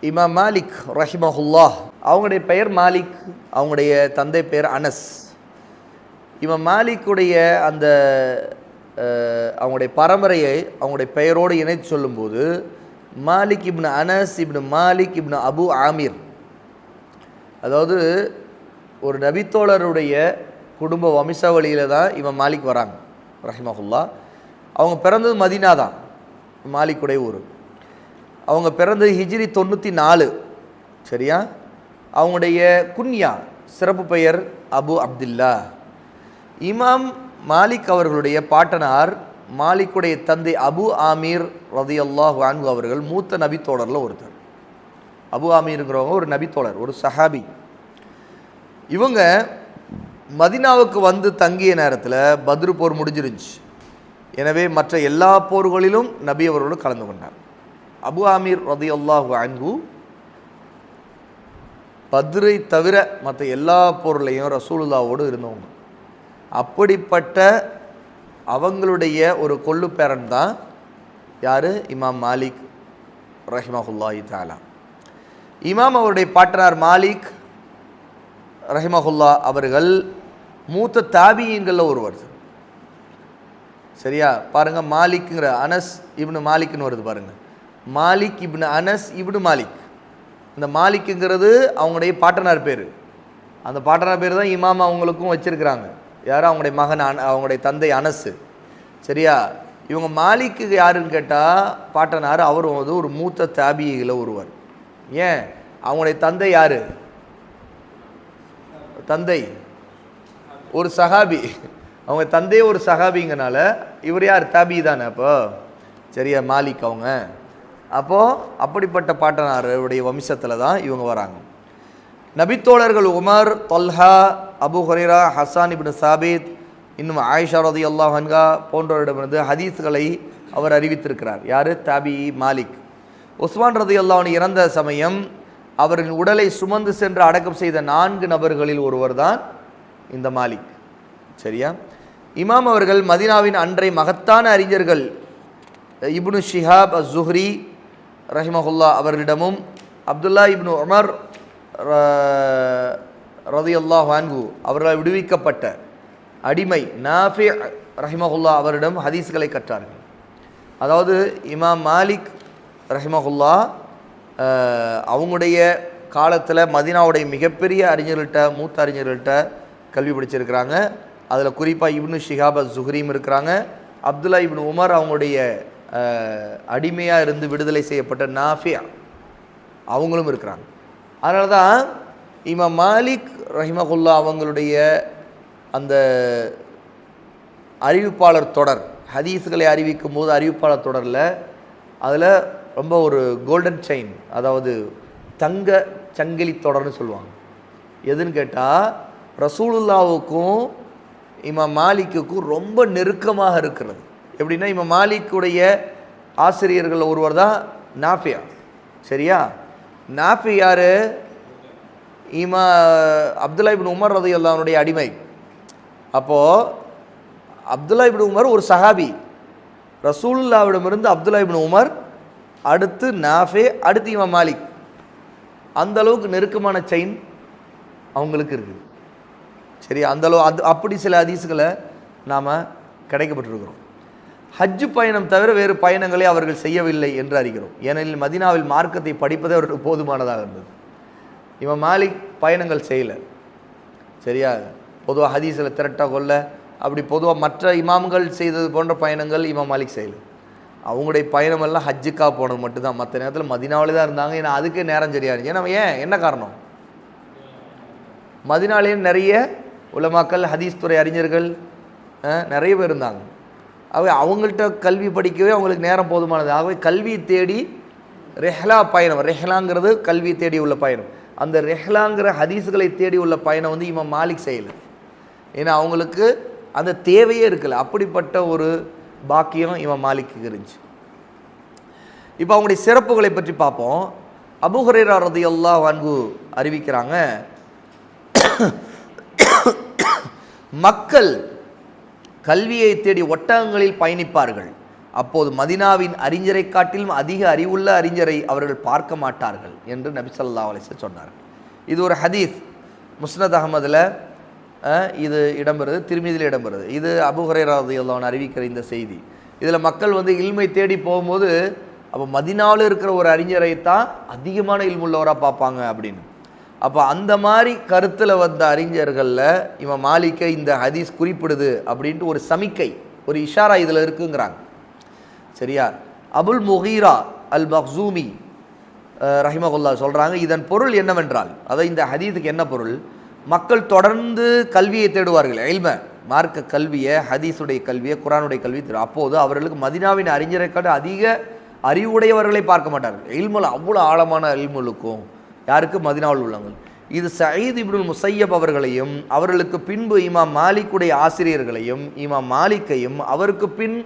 இமாம் மாலிக் ரஹிமஹுல்லாஹ், அவங்களுடைய பெயர் மாலிக், அவங்களுடைய தந்தை பெயர் அனஸ். இமாம் மாலிக்குடைய அந்த அவங்களுடைய பரம்பரையை அவங்களுடைய பெயரோடு இணைத்து சொல்லும்போது மாலிக் இப்னு அனஸ் இப்னு மாலிக் இப்னு அபு ஆமீர், அதாவது ஒரு நபித்தோழருடைய குடும்ப வம்சாவளியில் தான் இவன் மாலிக் வராங்க ரஹிமஹுல்லா. அவங்க பிறந்தது மதீனா தான், மாலிக்குடைய ஊர். அவங்க பிறந்தது ஹிஜ்ரி 94, சரியா. அவங்களுடைய குன்யா சிறப்பு பெயர் அபு அப்துல்லா. இமாம் மாலிக் அவர்களுடைய பாட்டனார் மாலிக்குடைய தந்தை அபு ஆமீர் ரதியல்லாஹு அன்ஹு அவர்கள் மூத்த நபித்தோழரில் ஒருத்தர். அபு ஆமீருங்கிறவங்க ஒரு நபித்தோழர், ஒரு சஹாபி. இவங்க மதீனாவுக்கு வந்து தங்கிய நேரத்தில் பத்ரு போர் முடிஞ்சிருந்துச்சு. எனவே மற்ற எல்லா போர்களிலும் நபி அவர்களோடு கலந்து கொண்டார். அபு ஆமீர் ரதியல்லாஹு அன்ஹு பத்ரை தவிர மற்ற எல்லா போர்லையும் ரசூலுல்லாவோடு இருந்தவங்க. அப்படிப்பட்ட அவங்களுடைய ஒரு கொள்ளு பேரன் தான் யார்? இமாம் மாலிக் ரஹிமஹுல்லாஹி தஆலா. இமாம் அவருடைய பாட்டனார் மாலிக் ரஹிமஹுல்லா அவர்கள் மூத்த தாபியீன்களில் ஒருவர், சரியா. பாருங்கள், மாலிக்குங்கிற அனஸ் இப்னு மாலிக்னு வருது பாருங்கள். மாலிக் இப்னு அனஸ் இப்னு மாலிக். இந்த மாலிக்குங்கிறது அவங்களுடைய பாட்டனார் பேர். அந்த பாட்டனார் பேர் தான் இமாம் அவங்களுக்கும் வச்சுருக்கிறாங்க. யாரும் அவங்களுடைய மகன், அவங்களுடைய தந்தை அனஸ், சரியா. இவங்க மாலிக்கு யாருன்னு கேட்டால் பாட்டனார், அவர் வந்து ஒரு மூத்த தாபியில் ஒருவர். ஏன்? அவங்களுடைய தந்தை யார்? தந்தை ஒரு சஹாபி, அவங்க தந்தையே ஒரு சஹாபிங்கனால இவர் யார்? தாபி தானே அப்போ, சரியா, மாலிக் அவங்க. அப்போது அப்படிப்பட்ட பாட்டனாருடைய வம்சத்தில் தான் இவங்க வராங்க. நபித்தோழர்கள் Umar, Talha, Abu Hurairah, Hassan ibn Thabit, இன்னும் ஆயிஷா ரலியல்லாஹு அன்ஹா போன்றவரிடமிருந்து ஹதீஸ்களை அவர் அறிவித்திருக்கிறார். யார்? தாபி மாலிக். உஸ்மான் ரலியல்லாஹு அன்ஹு இறந்த சமயம் அவரின் உடலை சுமந்து சென்று அடக்கம் செய்த 4 நபர்களில் ஒருவர் தான் இந்த மாலிக், சரியா. இமாம் அவர்கள் மதீனாவின் அன்றை மகத்தான அறிஞர்கள் இப்னு ஷிஹாப் அஸ்-ஸுஹ்ரி ரஹிமஹுல்லா அவர்களிடமும் அப்துல்லா இப்னு உமர் ரலியல்லாஹு அன்ஹு அவர்களால் விடுவிக்கப்பட்ட அடிமை நாஃபி ரஹிமஹுல்லா அவரிடம் ஹதீஸ்களை கற்றார்கள். அதாவது இமாம் மாலிக் ரஹிமஹுல்லா அவங்களுடைய காலத்தில் மதீனாவுடைய மிகப்பெரிய அறிஞர்கள்ட்ட, மூத்த அறிஞர்கள்ட்ட கல்வி படிச்சிருக்கிறாங்க. அதில் குறிப்பாக இப்னு ஷிஹாப் அஸ்-ஸுஹ்ரியும் இருக்கிறாங்க. அப்துல்லா இப்னு உமர் அவங்களுடைய அடிமையாக இருந்து விடுதலை செய்யப்பட்ட நாஃபி அவங்களும் இருக்கிறாங்க. அதனால தான் இமாம் மாலிக் ரஹிமஹுல்லா அவங்களுடைய அந்த அறிவிப்பாளர் தொடர், ஹதீஸ்களை அறிவிக்கும் போது அறிவிப்பாளர் தொடரில் அதில் ரொம்ப ஒரு கோல்டன் செயின், அதாவது தங்க சங்கிலி தொடர்னு சொல்லுவாங்க. எதுன்னு கேட்டால் ரசூலுல்லாவுக்கும் இமாம் மாலிக்குக்கும் ரொம்ப நெருக்கமாக இருக்கிறது. எப்படின்னா, இமாம் மாலிக்குடைய ஆசிரியர்கள் ஒருவர் தான் நாஃபியா, சரியா. நாஃபி யார்? அப்துல்லா இப்னு உமர் ரலியல்லாஹு அன்ஹுடைய அடிமை. அப்போது அப்துல்லா இப்னு உமர் ஒரு சஹாபி. ரசூலுல்லாவிடமிருந்து அப்துல்லா இப்னு உமர், அடுத்து நாஃபி, அடுத்து இமாம் மாலிக். அந்த அளவுக்கு நெருக்கமான செயின் அவங்களுக்கு இருக்குது, சரி. அந்தளவு அப்படி சில ஹதீஸ்களை நாம் கிடைக்கப்பட்டிருக்கிறோம். ஹஜ்ஜு பயணம் தவிர வேறு பயணங்களை அவர்கள் செய்யவில்லை என்று அறிகிறோம். ஏனெனில் மதீனாவில் மார்க்கத்தை படிப்பதே அவர்களுக்கு போதுமானதாக இருந்தது. இவன் மாலிக் பயணங்கள் செய்யலை, சரியா. பொதுவாக ஹதீஸில் திரட்ட கொள்ள அப்படி பொதுவாக மற்ற இமாம்கள் செய்தது போன்ற பயணங்கள் இமாம் மாலிக் செய்யலை. அவங்களுடைய பயணமெல்லாம் ஹஜ்ஜுக்காக போனது மட்டும்தான். மற்ற நேரத்தில் மதீனாவிலே தான் இருந்தாங்க. ஏன்னா அதுக்கே நேரம் சரியாக இருந்துச்சு. ஏன்னா என்ன காரணம்? மதீனாவிலேயே நிறைய உலமாக்கள், ஹதீஸ் துறை அறிஞர்கள் நிறைய பேர் இருந்தாங்க. ஆகவே அவங்கள்ட்ட கல்வி படிக்கவே அவங்களுக்கு நேரம் போதுமானது. ஆகவே கல்வியை தேடி ரெஹ்லா பயணம், ரெஹ்லாங்கிறது கல்வியை தேடி உள்ள பயணம். அந்த ரெஹ்லாங்கிற ஹதீஸ்களை தேடி உள்ள பயணம் வந்து இமாம் மாலிக் செய்யலை. ஏன்னா அவங்களுக்கு அந்த தேவையே இருக்கல. அப்படிப்பட்ட ஒரு பாக்கியம் இமாம் மாலிக்கு இருந்துச்சு. இப்போ அவங்களுடைய சிறப்புகளை பற்றி பார்ப்போம். அபூ ஹுரைரா ரலியல்லாஹு அன்ஹு அறிவிக்கிறாங்க, மக்கள் கல்வியை தேடி ஒட்டகங்களில் பயணிப்பார்கள். அப்போது மதினாவின் அறிஞரை காட்டிலும் அதிக அறிவுள்ள அறிஞரை அவர்கள் பார்க்க மாட்டார்கள் என்று நபி ஸல்லல்லாஹு அலைஹி வஸல்லம் சொன்னார்கள். இது ஒரு ஹதீஸ். முஸ்னத் அஹமதில் இது இடம்பெறுது, திருமீதியில் இடம்பெறுது. இது அபூ ஹுரைரா ரலியல்லாஹு அன்ஹு அறிவிக்கிற இந்த செய்தி. இதில் மக்கள் இல்மை தேடி போகும்போது அப்போ மதினாவில் இருக்கிற ஒரு அறிஞரை தான் அதிகமான இல்முள்ளவராக பார்ப்பாங்க அப்படின்னு. அப்போ அந்த மாதிரி கருத்தில் வந்த அறிஞர்களில் இமாம் மாலிக்கை இந்த ஹதீஸ் குறிப்பிடுது அப்படின்ட்டு ஒரு சமிக்கை, ஒரு இஷாரா இதில் இருக்குங்கிறாங்க. சரியா? அபுல் முகீரா அல் மக்சூமி ரஹிமஹுல்லாஹ் சொல்கிறாங்க, இதன் பொருள் என்னவென்றால், அதாவது இந்த ஹதீஸுக்கு என்ன பொருள், மக்கள் தொடர்ந்து கல்வியை தேடுவார்கள், இல்ம மார்க்க கல்வியை, ஹதீஸுடைய கல்வியை, குர்ஆனுடைய கல்வி தேடும். அப்போது அவர்களுக்கு மதினாவின் அறிஞரை காட்ட அதிக அறிவுடையவர்களை பார்க்க மாட்டார்கள். இல்முல் அவ்வளோ ஆழமான இல்முலுக்கும் யாருக்கு? மதினாவில் உள்ளவங்க. இது சயீத் இப்னுல் முஸையப் அவர்களையும் அவர்களுக்கு பின்பு இமாம் மாலிக்குடைய ஆசிரியர்களையும் இமாம் மாலிக்கையும் அவருக்கு பின்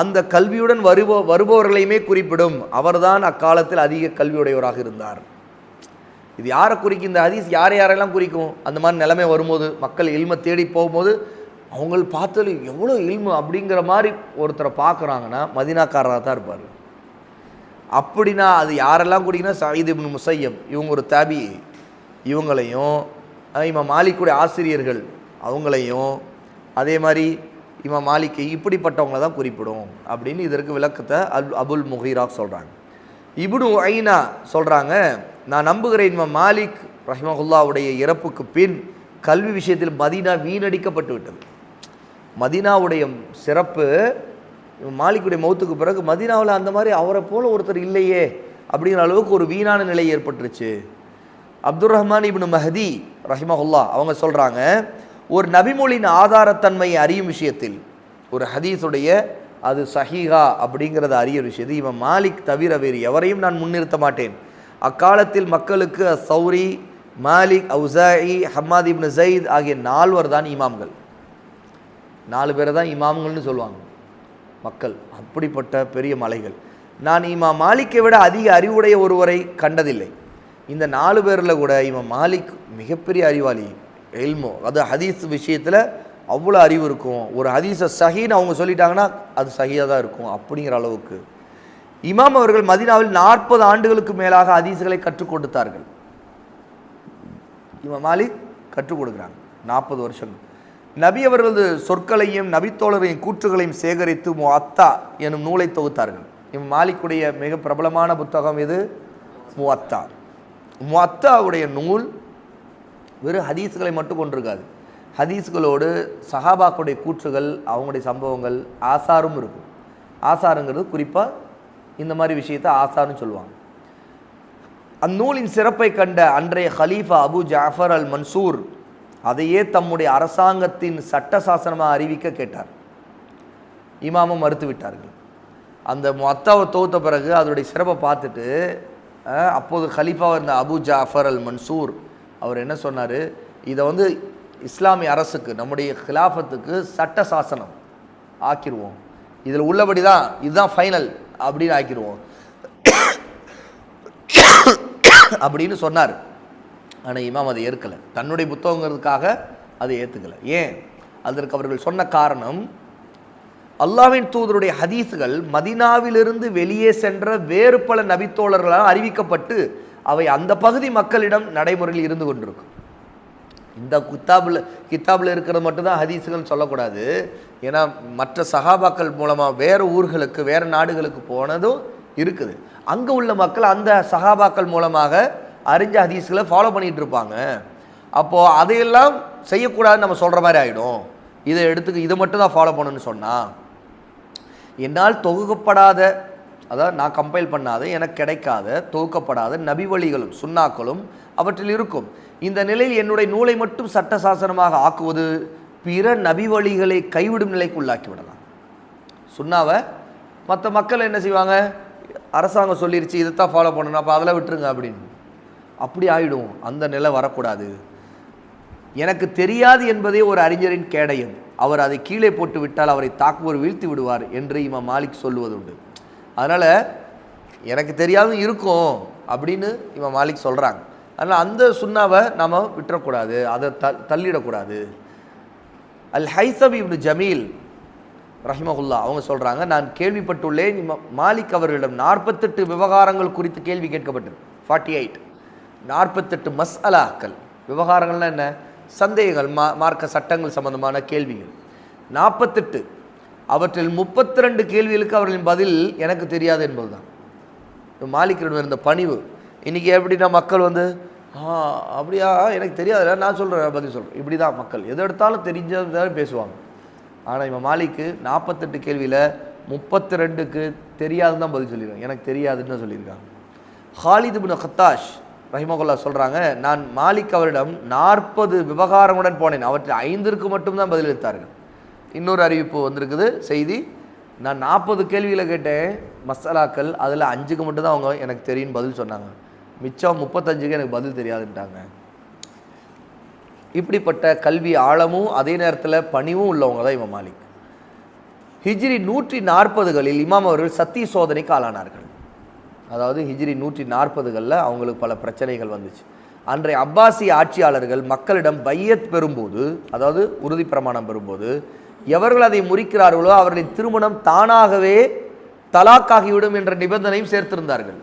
அந்த கல்வியுடன் வருபவர்களையுமே குறிப்பிடும். அவர்தான் அக்காலத்தில் அதிக கல்வியுடையவராக இருந்தார். இது யாரை குறிக்கும்? இந்த ஹதீஸ் யாரெல்லாம் குறிக்கும்? அந்த மாதிரி நிலைமை வரும்போது, மக்கள் இல்மை தேடி போகும்போது அவங்க பார்த்தது எவ்வளோ இல்மு அப்படிங்கிற மாதிரி ஒருத்தரை பார்க்குறாங்கன்னா மதினாக்காரராக தான் இருப்பார். அப்படின்னா அது யாரெல்லாம் குறிக்கணும்? சயீத் இப்னு முஸையப், இவங்க ஒரு தாபி, இவங்களையும் இமாம் மாலிக்குடைய ஆசிரியர்கள் அவங்களையும் அதே மாதிரி இமாம் மாலிக்கை இப்படிப்பட்டவங்களை தான் குறிப்பிடும் அப்படின்னு இதற்கு விளக்கத்தை அபுல் முகீரா சொல்கிறாங்க. இப்னு உஐனா சொல்கிறாங்க, நான் நம்புகிறேன் இமாம் மாலிக் ரஹிமஹுல்லாவுடைய இறப்புக்கு பின் கல்வி விஷயத்தில் மதீனா வீணடிக்கப்பட்டு விட்டது. மதீனாவுடைய சிறப்பு, மாலிக்குடைய மௌத்துக்கு பிறகு மதீனாவில் அந்த மாதிரி அவரை போல ஒருத்தர் இல்லையே அப்படிங்கிற அளவுக்கு ஒரு வீணான நிலை ஏற்பட்டுருச்சு. அப்துர் ரஹ்மான் இப்னு மஹதி ரஹிமஹுல்லா அவங்க சொல்கிறாங்க, ஒரு நபிமொழியின் ஆதாரத்தன்மையை அறியும் விஷயத்தில், ஒரு ஹதீஸுடைய அது சஹீஹா அப்படிங்கிறத அறிய விஷயத்தில் இவன் மாலிக் தவிர வேறு எவரையும் நான் முன்னிறுத்த மாட்டேன். அக்காலத்தில் மக்களுக்கு சௌரி, மாலிக், அவுசாஇ, ஹம்மாத் இப்னு ஸைத் ஆகிய 4 தான் இமாம்கள். 4 பேரை தான் இமாம்கள்னு சொல்லுவாங்க மக்கள். அப்படிப்பட்ட பெரிய மலைகள். நான் இமாம் மாலிக்கை விட அதிக அறிவுடைய ஒருவரை கண்டதில்லை. இந்த 4 பேரில் கூட இமாம் மாலிக் மிகப்பெரிய அறிவாளி. இல்மோ அது ஹதீஸ் விஷயத்தில் அவ்வளோ அறிவு இருக்கும். ஒரு ஹதீஸை சஹீன்னு அவங்க சொல்லிட்டாங்கன்னா அது சஹியாக தான் இருக்கும் அப்படிங்கிற அளவுக்கு. இமாம் அவர்கள் மதீனாவில் 40 ஆண்டுகளுக்கு மேலாக ஹதீஸ்களை கற்றுக் கொடுத்தார்கள். இமாம் மாலிக் கற்றுக் கொடுக்குறாங்க 40 வருஷங்கள். நபி அவர்களது சொற்களையும் நபித்தோழரையும் கூற்றுகளையும் சேகரித்து முஅத்தா எனும் நூலை தொகுத்தார்கள். இமாம் மாலிக்குடைய மிக பிரபலமான புத்தகம் இது முஅத்தா. முஅத்தாவுடைய நூல் வெறும் ஹதீஸ்களை மட்டும் கொண்டிருக்காது. ஹதீஸ்களோடு சஹாபாக்களுடைய கூற்றுகள், அவங்களுடைய சம்பவங்கள், ஆசாரும் இருக்கும். ஆசாருங்கிறது குறிப்பாக இந்த மாதிரி விஷயத்தை ஆசார்னு சொல்லுவாங்க. அந்நூலின் சிறப்பை கண்ட அன்றைய ஹலீஃபா அபு ஜாஃபர் அல் மன்சூர் அதையே தம்முடைய அரசாங்கத்தின் சட்ட சாசனமாக அறிவிக்க கேட்டார். இமாமும் மறுத்து விட்டார்கள். அந்த முஅத்தாவை தொகுத்த பிறகு அதனுடைய சிறப்பை பார்த்துட்டு அப்போது ஹலீஃபாவாக இருந்த அபு ஜாஃபர் அல் மன்சூர் அவர் என்ன சொன்னார், இதை இஸ்லாமிய அரசுக்கு, நம்முடைய கிலாஃபத்துக்கு சட்ட சாசனம் ஆக்கிடுவோம், இதில் உள்ளபடி தான், இதுதான் ஃபைனல் அப்படின்னு ஆக்கிடுவோம் அப்படின்னு சொன்னார். ஆனால் இமாம் அதை ஏற்கலை. தன்னுடைய புத்தகங்கிறதுக்காக அதை ஏற்றுக்கலை. ஏன்? அதற்கு அவர்கள் சொன்ன காரணம், அல்லாஹ்வின் தூதருடைய ஹதீஸுகள் மதீனாவிலிருந்து வெளியே சென்ற வேறு பல நபித்தோழர்களால் அறிவிக்கப்பட்டு அவை அந்த பகுதி மக்களிடம் நடைமுறையில் இருந்து கொண்டிருக்கும். இந்த கித்தாபில் இருக்கிறது மட்டும்தான் ஹதீஸுகள் சொல்லக்கூடாது. ஏன்னா மற்ற சஹாபாக்கள் மூலமாக வேறு ஊர்களுக்கு, வேறு நாடுகளுக்கு போனதும் இருக்குது. அங்கே உள்ள மக்கள் அந்த சஹாபாக்கள் மூலமாக அறிஞ்ச ஹதீஸ்களை ஃபாலோ பண்ணிகிட்டு இருப்பாங்க. அப்போது அதையெல்லாம் செய்யக்கூடாதுன்னு நம்ம சொல்கிற மாதிரி ஆகிடும். இதை மட்டும் தான் ஃபாலோ பண்ணணும்னு சொன்னால், என்னால் தொகுக்கப்படாத, அதாவது நான் கம்பைல் பண்ணாத, எனக்கு கிடைக்காத தொகுக்கப்படாத நபி வழிகளும் சுன்னாக்களும் அவற்றில் இருக்கும். இந்த நிலையில் என்னுடைய நூலை மட்டும் சட்ட சாசனமாக ஆக்குவது பிற நபி வழிகளை கைவிடும் நிலைக்கு உள்ளாக்கி விடலாம். சுன்னாவை மற்ற மக்கள் என்ன செய்வாங்க, அரசாங்கம் சொல்லிருச்சு இதைத்தான் ஃபாலோ பண்ணணும், அப்போ அதெல்லாம் விட்டுருங்க அப்படின்னு, அப்படி ஆகிடும். அந்த நிலை வரக்கூடாது. எனக்கு தெரியாது என்பதே ஒரு அறிஞரின் கேடயம். அவர் அதை கீழே போட்டு விட்டால் அவரை தாக்குவோர் வீழ்த்தி விடுவார் என்று இமாம் மாலிக் சொல்லுவதுண்டு. அதனால் எனக்கு தெரியாது இருக்கும் அப்படின்னு இமாம் மாலிக் சொல்கிறாங்க. அதனால் அந்த சுன்னாவை நாம் விட்டுறக்கூடாது, அதை தள்ளிடக்கூடாது. அல் ஹைஸம் இப்னு ஜமீல் ரஹிமஹுல்லா அவங்க சொல்கிறாங்க, நான் கேள்விப்பட்டுள்ளேன் மாலிக் அவர்களிடம் 48 விவகாரங்கள் குறித்து கேள்வி கேட்கப்பட்டது. 48 48 மஸ்அலாக்கள். விவகாரங்கள்லாம் என்ன? சந்தேகங்கள், மார்க்க சட்டங்கள் சம்பந்தமான கேள்விகள் 48. அவற்றில் 32 கேள்விகளுக்கு அவர்களின் பதில் எனக்கு தெரியாது என்பதுதான். மாலிக்கிடம் இருந்த பணிவு. இன்றைக்கி எப்படின்னா மக்கள் வந்து அப்படியா எனக்கு தெரியாதுல்ல, நான் சொல்கிறேன், பதில் சொல்கிறேன், இப்படி தான் மக்கள் எது எடுத்தாலும் தெரிஞ்சதான் பேசுவாங்க. ஆனால் இவன் மாலிக்கு 48 கேள்வியில் 32க்கு தெரியாதுன்னு தான் பதில் சொல்லியிருக்காங்க, எனக்கு தெரியாதுன்னு சொல்லியிருக்காங்க. ஹாலித் இப்னு கத்தாஷ் ரஹிமஹுல்லா சொல்கிறாங்க, நான் மாலிக் அவரிடம் 40 விவகாரங்களுடன் போனேன், அவற்றில் 5ற்கு மட்டும்தான் பதில் அளித்தார்கள். இன்னொரு அறிவிப்பு வந்திருக்குது செய்தி, நான் 40 கேள்விகளை கேட்டேன் மசாலாக்கள், அதில் 5க்கு மட்டும்தான் அவங்க எனக்கு தெரியும்னு பதில் சொன்னாங்க, மிச்சம் 35க்கு எனக்கு பதில் தெரியாதுன்ட்டாங்க. இப்படிப்பட்ட கல்வி ஆழமும் அதே நேரத்தில் பணிவும் உள்ளவங்க தான் இமாம் மாலிக். ஹிஜ்ரி 140களில் இமாம் அவர்கள் சத்திய சோதனைக்கு ஆளானார்கள். அதாவது ஹிஜ்ரி 140களில் அவங்களுக்கு பல பிரச்சனைகள் வந்துச்சு. அன்றைய அப்பாசி ஆட்சியாளர்கள் மக்களிடம் பையத் பெறும்போது, அதாவது உறுதி பிரமாணம் பெறும்போது, எவர்கள் அதை முறிக்கிறார்களோ அவர்களின் திருமணம் தானாகவே தலாக்காகிவிடும் என்ற நிபந்தனையும் சேர்த்திருந்தார்கள்.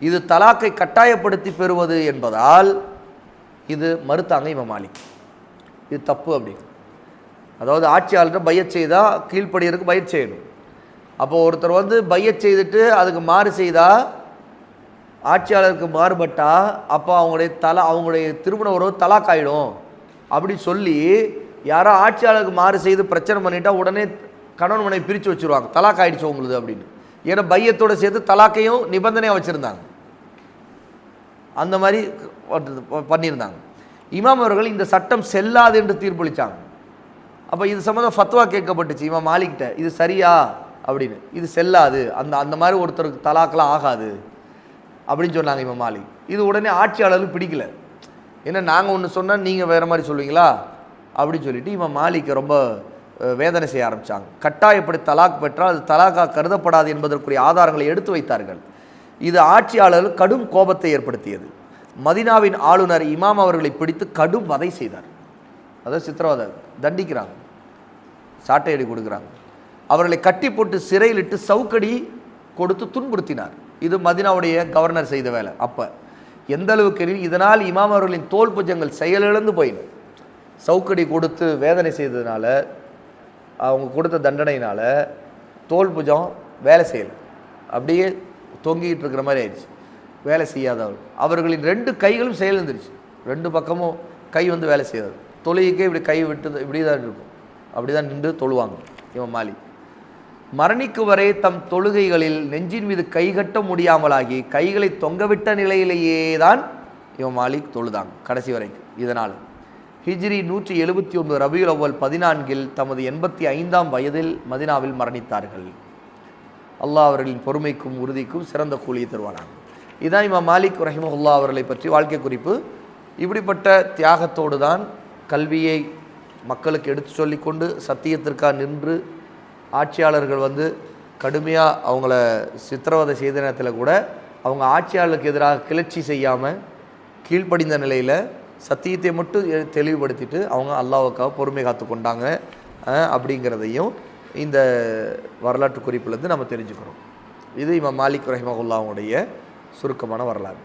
இது தலாக்கை கட்டாயப்படுத்தி பெறுவது என்பதால் இது மறுத்தாங்க இமாம் மாலிக். இது தப்பு அப்படி. அதாவது ஆட்சியாளர் பையச் செய்தால் கீழ்ப்படியருக்கு பையச் செய்யணும். அப்போ ஒருத்தர் வந்து பையச் செய்துட்டு அதுக்கு மாறு செய்தால், ஆட்சியாளருக்கு மாறுபட்டால், அப்போ அவங்களுடைய திருமண உறவு தலாக்காயிடும் அப்படி சொல்லி யாரோ ஆட்சியாளருக்கு மாறு செய்து பிரச்சனை பண்ணிட்டா உடனே கணவன் மனைவி பிரித்து வச்சுருவாங்க, தலாக் ஆயிடுச்சு உங்களுக்கு அப்படின்னு. ஏன்னா பையத்தோடு சேர்த்து தலாக்கையும் நிபந்தனையாக வச்சுருந்தாங்க. அந்த மாதிரி பண்ணியிருந்தாங்க. இமாம் அவர்கள் இந்த சட்டம் செல்லாது என்று தீர்ப்பளித்தாங்க. அப்போ இது சம்மந்தம் ஃபத்வா கேட்கப்பட்டுச்சு இமாம் மாலிக்கிட்ட, இது சரியா அப்படின்னு. இது செல்லாது, அந்த மாதிரி ஒருத்தருக்கு தலாக்கெலாம் ஆகாது அப்படின்னு சொன்னாங்க இமாம் மாலிக். இது உடனே ஆட்சியாளர்களுக்கு பிடிக்கல. ஏன்னா நாங்கள் ஒன்று சொன்னால் நீங்கள் வேறு மாதிரி சொல்லுவீங்களா அப்படின்னு சொல்லிட்டு இமாம் மாலிக்கை ரொம்ப வேதனை செய்ய ஆரம்பித்தாங்க. கட்டாயப்படி தலாக் பெற்றால் அது தலாக்காக கருதப்படாது என்பதற்குரிய ஆதாரங்களை எடுத்து வைத்தார்கள். இது ஆட்சியாளர்கள் கடும் கோபத்தை ஏற்படுத்தியது. மதினாவின் ஆளுநர் இமாம் அவர்களை பிடித்து கடும் வதை செய்தார். அதாவது சித்திரவதை, தண்டிக்கிறாங்க, சாட்டையடி கொடுக்குறாங்க. அவர்களை கட்டி போட்டு சிறையிலிட்டு சவுக்கடி கொடுத்து துன்புறுத்தினார். இது மதினாவுடைய கவர்னர் செய்த வேலை. அப்போ எந்த அளவுக்கு இதனால் இமாம் அவர்களின் தோல் புஜங்கள் செயலிழந்து போயின. சவுக்கடி கொடுத்து வேதனை செய்ததுனால, அவங்க கொடுத்த தண்டனையினால் தோல் புஜம் வேலை செய்யலை, அப்படியே தொங்கிக்கிட்டு இருக்கிற மாதிரி ஆயிடுச்சு, வேலை செய்யாதவர்கள். அவர்களின் 2 கைகளும் செயலிழந்துருச்சு, 2 பக்கமும் கை வந்து வேலை செய்யாது. தொழுகைக்கே இப்படி கை விட்டு இப்படி தான் இருக்கும், அப்படி தான் நின்று தொழுவாங்க இமாம் மாலிக். மரணிக்கு வரை தம் தொழுகைகளில் நெஞ்சின் மீது கைகட்ட முடியாமலாகி கைகளை தொங்கவிட்ட நிலையிலேயே தான் இமாம் மாலிக் தொழுதாங்க கடைசி வரைக்கும். இதனால் ஹிஜ்ரி 179 ரபியுல் அவ்வல் 14 தமது 85ஆம் வயதில் மதினாவில் மரணித்தார்கள். அல்லாஹ் அவர்களின் பொறுமைக்கும் உறுதிக்கும் சிறந்த கூலியை தருவானாங்க. இதுதான் இமாம் மாலிக் ரஹிமஹுல்லா அவர்களை பற்றி வாழ்க்கை குறிப்பு. இப்படிப்பட்ட தியாகத்தோடு தான் கல்வியை மக்களுக்கு எடுத்து சொல்லிக்கொண்டு சத்தியத்திற்காக நின்று, ஆட்சியாளர்கள் வந்து கடுமையாக அவங்கள சித்திரவதை செய்த நேரத்தில் கூட அவங்க ஆட்சியாளருக்கு எதிராக கிளர்ச்சி செய்யாமல் கீழ்ப்படிந்த நிலையில் சத்தியத்தை மட்டும் தெளிவுபடுத்திட்டு அவங்க அல்லாஹ்வுக்காக பொறுமை காத்து கொண்டாங்க அப்படிங்கிறதையும் இந்த வரலாற்று குறிப்பிலேருந்து நம்ம தெரிஞ்சுக்கிறோம். இது இமாம் மாலிக் ரஹிமஹுல்லாவுடைய சுருக்கமான வரலாறு.